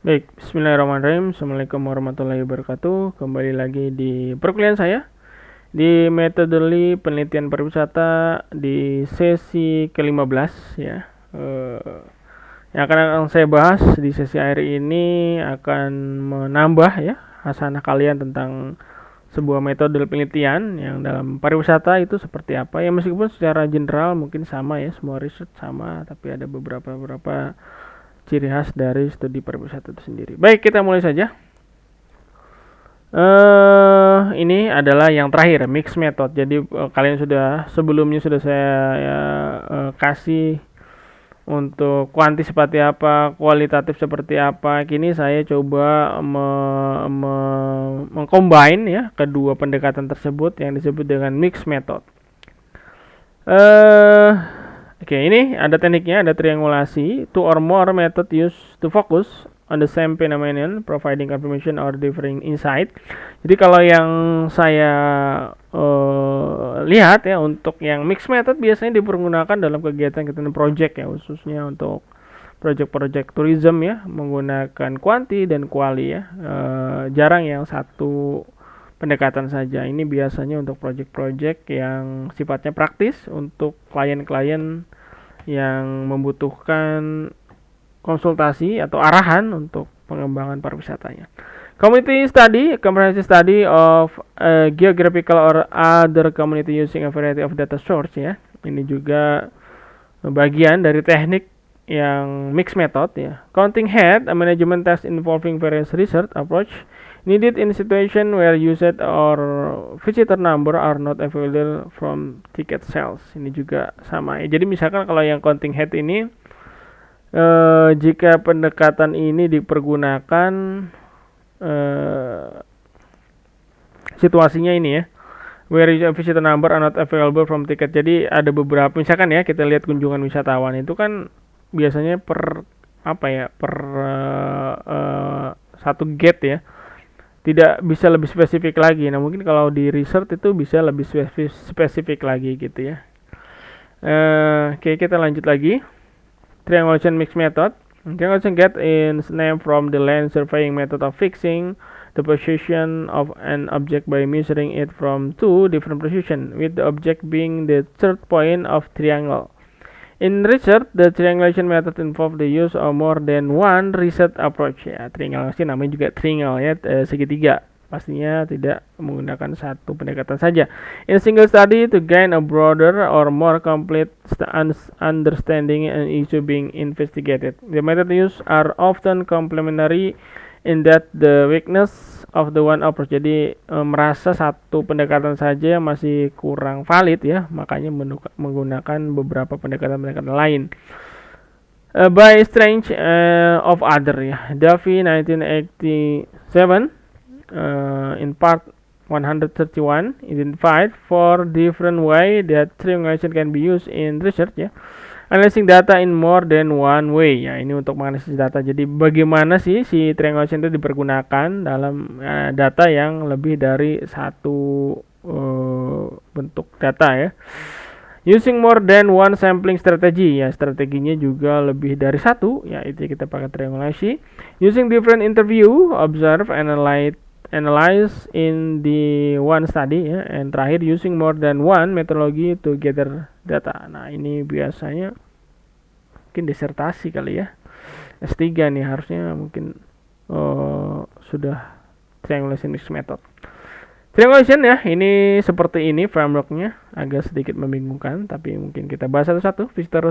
Baik, bismillahirrahmanirrahim. Assalamualaikum warahmatullahi wabarakatuh. Kembali lagi di perkuliahan saya di metodologi penelitian pariwisata di sesi ke-15 ya. Yang akan saya bahas di sesi hari ini akan menambah ya hasanah kalian tentang sebuah metode penelitian yang dalam pariwisata itu seperti apa ya, meskipun secara general mungkin sama ya, semua riset sama, tapi ada beberapa ciri khas dari studi pariwisata itu sendiri. Baik, kita mulai saja. Ini adalah yang terakhir, mix method. Jadi kalian sebelumnya sudah saya kasih untuk kuanti seperti apa, kualitatif seperti apa. Kini saya coba mengcombine ya kedua pendekatan tersebut yang disebut dengan mix method. Oke, ini ada tekniknya, ada triangulasi. Two or more method used to focus on the same phenomenon, providing confirmation or differing insight. Jadi kalau yang saya lihat ya, untuk yang mixed method biasanya dipergunakan dalam kegiatan-kegiatan project ya, khususnya untuk project-project tourism ya, menggunakan kuanti dan kuali ya. Jarang yang satu pendekatan saja. Ini biasanya untuk project-project yang sifatnya praktis untuk klien-klien yang membutuhkan konsultasi atau arahan untuk pengembangan pariwisatanya. Community study, comprehensive study of geographical or other community using a variety of data source ya. Ini juga bagian dari teknik yang mixed method ya. Counting head, a management test involving various research approach needed in situation where usage or visitor number are not available from ticket sales. Ini juga sama ya. Jadi misalkan kalau yang counting head ini jika pendekatan ini dipergunakan situasinya ini ya, where visitor number are not available from ticket. Jadi ada beberapa, misalkan ya kita lihat kunjungan wisatawan itu kan biasanya per satu gate ya, tidak bisa lebih spesifik lagi. Nah mungkin kalau di research itu bisa lebih spesifik lagi gitu ya. Oke, kita lanjut lagi. Triangulation mixed method. Triangulation get its name from the land surveying method of fixing the position of an object by measuring it from two different positions, with the object being the third point of triangle. In research, the triangulation method involve the use of more than one research approach. Ya, triangulasi namanya juga triangle ya, segitiga. Pastinya tidak menggunakan satu pendekatan saja. In single study, to gain a broader or more complete understanding an issue being investigated. The method used are often complementary in that the weakness of the one approach. Jadi merasa satu pendekatan saja masih kurang valid ya, makanya menggunakan beberapa pendekatan lain. By Strange of Other ya, Duffy 1987 in part 131 identified four different way that triangulation can be used in research ya. Analyzing data in more than one way ya, ini untuk menganalisis data. Jadi bagaimana sih si triangulation itu dipergunakan dalam data yang lebih dari satu bentuk data ya. Using more than one sampling strategy ya, strateginya juga lebih dari satu ya, itu kita pakai triangulasi. Using different interview, observe, analyze in the one study ya, and terakhir using more than one methodology to gather data. Nah ini biasanya mungkin disertasi kali ya, S3 nih harusnya mungkin sudah triangulation mixed method. Triangulation ya, ini seperti ini frameworknya, agak sedikit membingungkan, tapi mungkin kita bahas satu-satu. Visitor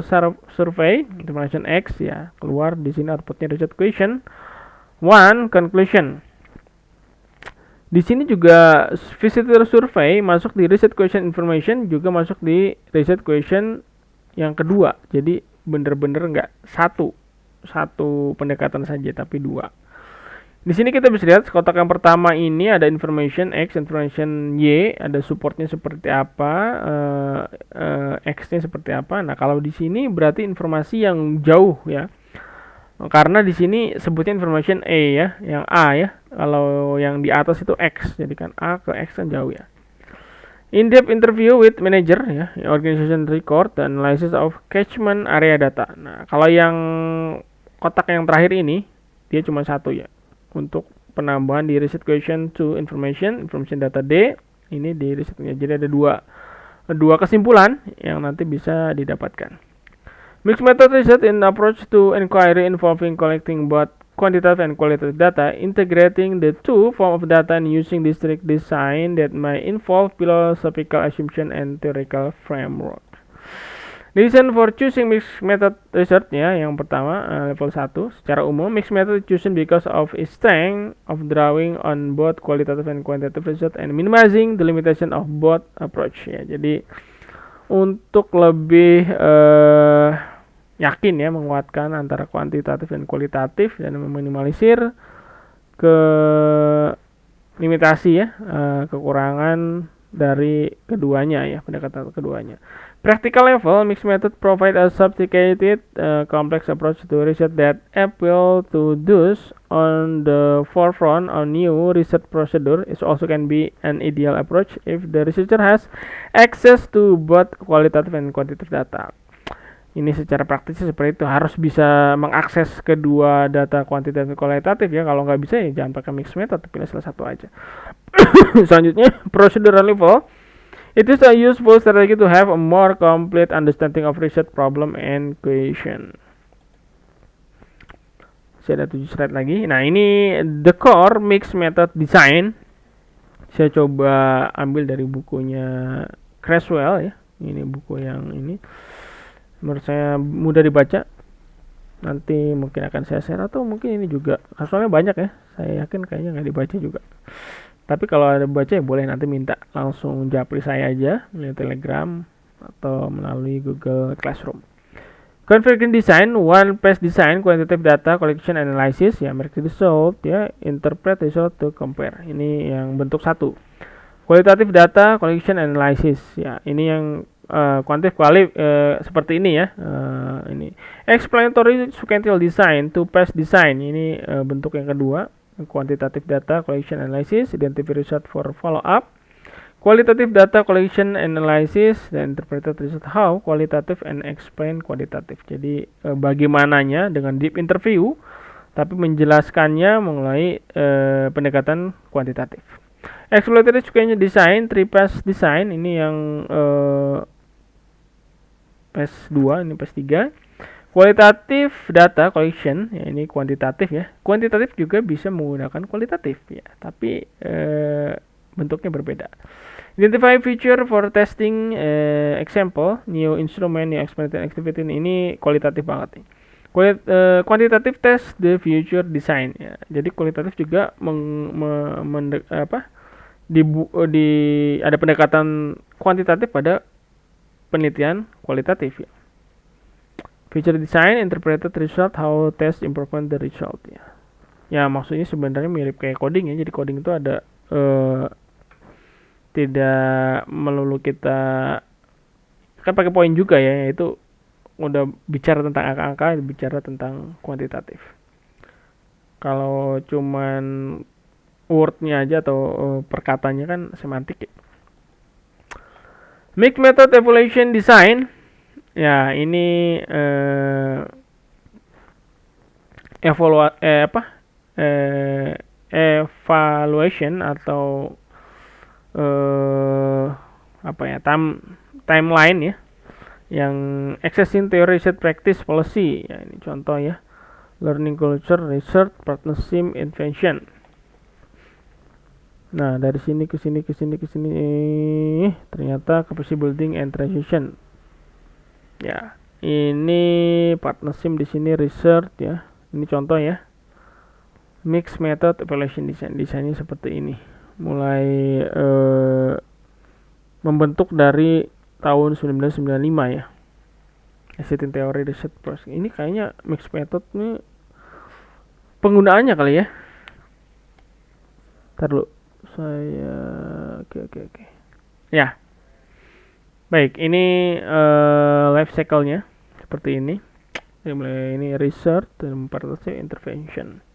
survey, information X ya, keluar di sini outputnya research question. One conclusion. Di sini juga visitor survey masuk di research question information, juga masuk di research question yang kedua. Jadi bener-bener nggak satu pendekatan saja, tapi dua. Di sini kita bisa lihat kotak yang pertama ini ada information X, information Y, ada supportnya seperti apa, X-nya seperti apa. Nah kalau di sini berarti informasi yang jauh ya, karena di sini sebutnya information A ya, yang A ya. Kalau yang di atas itu X, jadi kan A ke X kan jauh ya. In-depth interview with manager ya, organization record dan analysis of catchment area data. Nah kalau yang kotak yang terakhir ini dia cuma satu ya. Untuk penambahan di reset question to information data D, ini di resetnya. Jadi ada dua kesimpulan yang nanti bisa didapatkan. Mixed method research in approach to inquiry involving collecting both quantitative and qualitative data, integrating the two form of data and using district design that may involve philosophical assumption and theoretical framework. Reason for choosing mixed method research ya, yang pertama level 1 secara umum mixed method chosen because of its strength of drawing on both qualitative and quantitative research and minimizing the limitation of both approach ya. Jadi untuk lebih yakin ya menguatkan antara kuantitatif dan kualitatif dan meminimalisir ke limitasi ya, kekurangan dari keduanya ya, pendekatan keduanya. Practical level, mixed method provide a sophisticated, complex approach to research that appeal to those on the forefront of new research procedure. It also can be an ideal approach if the researcher has access to both qualitative and quantitative data. Ini secara praktis seperti itu, harus bisa mengakses kedua data kuantitatif dan kualitatif ya. Kalau nggak bisa ya jangan pakai mixed method, pilih salah satu aja. Selanjutnya, procedural level. It is a useful strategy to have a more complete understanding of research problem and question. Saya ada 7 slide lagi. Nah, ini the core mixed method design. Saya coba ambil dari bukunya Creswell ya. Ini buku yang ini menurut saya mudah dibaca. Nanti mungkin akan saya share atau mungkin ini juga. Soalnya banyak ya. Saya yakin kayaknya nggak dibaca juga. Tapi kalau ada baca ya boleh nanti minta langsung japri saya aja melalui Telegram atau melalui Google Classroom. Configuration design, one page design, quantitative data collection analysis ya, merit result ya, interpret result to compare. Ini yang bentuk satu. Qualitative data collection analysis ya, ini yang qualitative seperti ini ya. Ini explanatory sequential design, two page design. Ini bentuk yang kedua. Quantitative data collection analysis, identify result for follow up. Qualitative data collection analysis dan interpreted result how qualitative and explain quantitative. Jadi bagaimananya dengan deep interview tapi menjelaskannya mengenai pendekatan kuantitatif. Exploratory sequential design, three pass design, ini yang PES 2, ini PES 3. Qualitative data collection, ya ini kuantitatif ya. Kuantitatif juga bisa menggunakan kualitatif ya, tapi bentuknya berbeda. Identify feature for testing example, new instrument, new experimental activity, ini kualitatif banget nih. Quantitative test the future design ya. Jadi kualitatif juga ada pendekatan kuantitatif pada penelitian kualitatif ya. Feature design, interpreted result, how test improvement the result ya. Ya maksudnya sebenarnya mirip kayak coding ya. Jadi coding itu ada tidak melulu kita kan pakai poin juga ya. Yaitu udah bicara tentang angka-angka, bicara tentang kuantitatif. Kalau cuman wordnya aja atau perkataannya kan semantik ya. Mixed method evaluation design. Ya, ini evaluation atau timeline ya, yang accessing theory research practice policy. Ya, ini contoh ya, learning culture, research, partnership, invention. Nah, dari sini ke sini ternyata capacity building and transition. Ya, ini partnership di sini research ya. Ini contoh ya. Mixed method evaluation design. Desainnya seperti ini. Mulai membentuk dari tahun 1995 ya. Existing theory research process. Ini kayaknya mixed method nih penggunaannya kali ya. Ntar dulu. Saya oke. Ya. Baik, ini life cycle-nya seperti ini. Mulai ini research dan partnership intervention.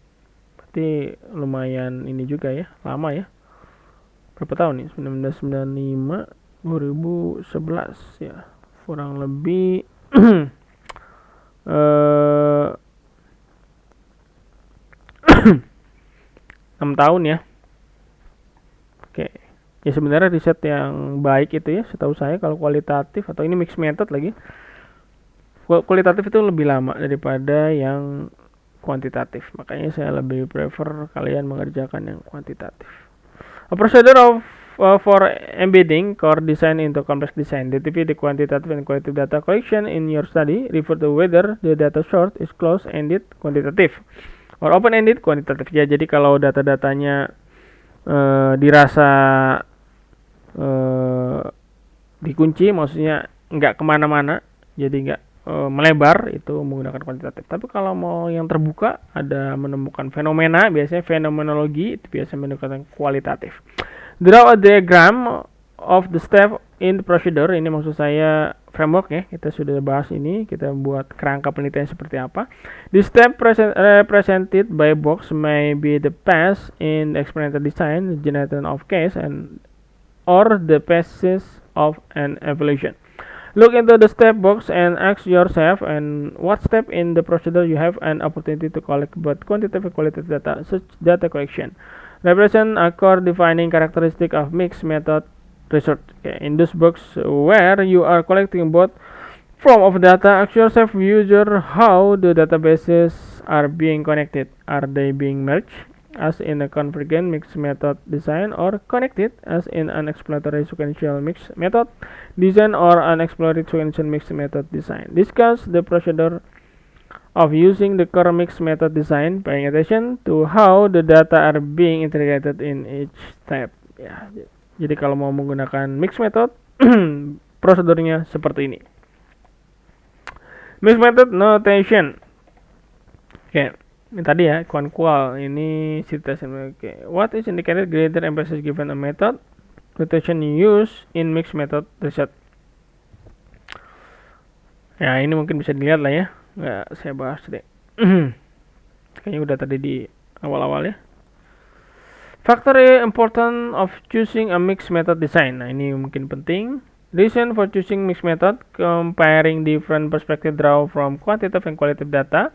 Berarti lumayan ini juga ya, lama ya. Berapa tahun nih? 1995, 2011 ya. Kurang lebih 6 tahun ya. Oke. Ya sebenarnya riset yang baik itu ya, setahu saya kalau kualitatif atau ini mixed method lagi. Kualitatif itu lebih lama daripada yang kuantitatif. Makanya saya lebih prefer kalian mengerjakan yang kuantitatif. A procedure of for embedding core design into complex design. The quantitative and qualitative data collection in your study refer to whether the data source is close-ended quantitative or open-ended quantitative. Ya, jadi kalau data-datanya dirasa dikunci, maksudnya nggak kemana-mana, jadi nggak melebar, itu menggunakan kuantitatif. Tapi kalau mau yang terbuka, ada menemukan fenomena, biasanya fenomenologi, itu biasa menggunakan kualitatif. Draw a diagram of the step in the procedure. Ini maksud saya framework ya, kita sudah bahas ini, kita buat kerangka penelitian seperti apa. The step represented by box may be the path in experimental design, generation of case, and or the phases of an evaluation. Look into the step box and ask yourself and what step in the procedure you have an opportunity to collect both quantitative and qualitative data. Such data collection represent a core defining characteristic of mixed method research. Okay, in this box where you are collecting both form of data, ask yourself user how the databases are being connected. Are they being merged as in a convergent mixed method design, or connected as in an exploratory sequential mixed method design or an exploratory sequential mixed method design? Discuss the procedure of using the core mixed method design, paying attention to how the data are being integrated in each step. Ya, jadi kalau mau menggunakan mixed method, prosedurnya seperti ini. Mixed method notation. Oke, ini tadi ya, kual ini citation. Oke, what is indicated greater emphasis given a method notation used in mixed method research. Ya, ini mungkin bisa dilihat lah ya. Nggak saya bahas deh. Kayaknya udah tadi di awal-awal ya. Factor important of choosing a mixed method design. Nah, ini mungkin penting. Reason for choosing mixed method: comparing different perspective draw from quantitative and qualitative data.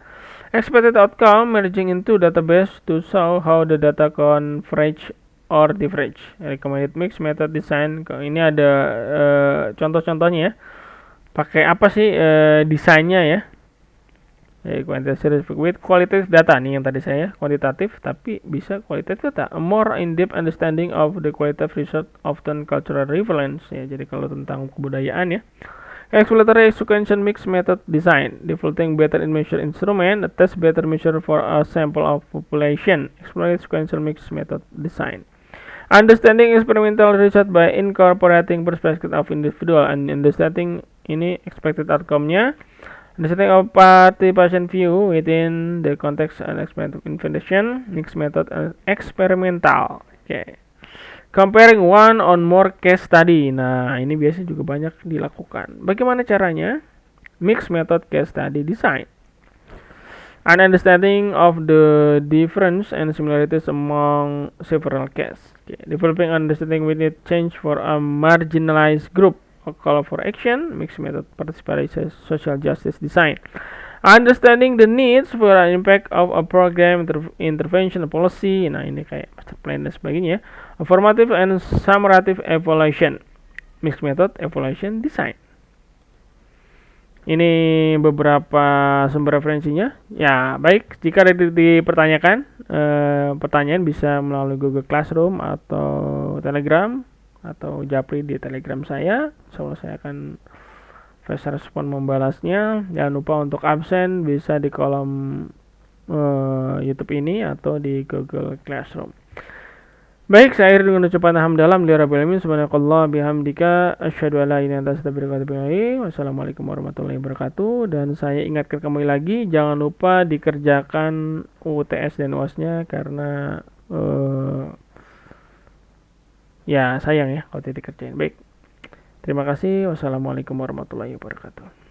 Expected outcome: merging into database to show how the data converge or diverge. Recommended mixed method design. Ini ada contoh-contohnya ya. Pakai apa sih desainnya ya? Quantitative with qualitative data nih yang tadi saya kuantitatif, tapi bisa qualitative data. A more in-depth understanding of the qualitative research often cultural relevance ya. Jadi kalau tentang kebudayaan ya. Exploratory sequential mixed method design, developing better measure instrument, a test better measure for a sample of population. Exploratory sequential mixed method design. Understanding experimental research by incorporating perspective of individual and understanding ini expected outcome-nya. Understanding of participation view within the context and experimental invention, mixed method and experimental. Okay. Comparing one on more case study. Nah, ini biasanya juga banyak dilakukan. Bagaimana caranya? Mixed method case study design. An understanding of the difference and similarities among several cases. Okay. Developing understanding with it change for a marginalized group. A call for action. Mixed method participatory social justice design. Understanding the needs for an impact of a program intervention policy. Nah, ini kayak master plan dan sebagainya. A formative and summative evaluation. Mixed method evaluation design. Ini beberapa sumber referensinya. Ya, baik. Jika ada dipertanyakan, pertanyaan bisa melalui Google Classroom atau Telegram atau Japri di Telegram saya. Soalnya saya akan fast respon membalasnya. Jangan lupa untuk absen bisa di kolom YouTube ini atau di Google Classroom. Baik, saya akhiri dengan ucapan alhamdulillah rabbil alamin subhanakallah bihamdika asyhadu an la ilaha illa anta astaghfiruka wa atubu ilaik. Wassalamualaikum warahmatullahi wabarakatuh. Dan saya ingatkan kembali lagi, jangan lupa dikerjakan UTS dan UAS-nya karena ya sayang ya kalau tidak dikerjain. Baik. Terima kasih. Wassalamualaikum warahmatullahi wabarakatuh.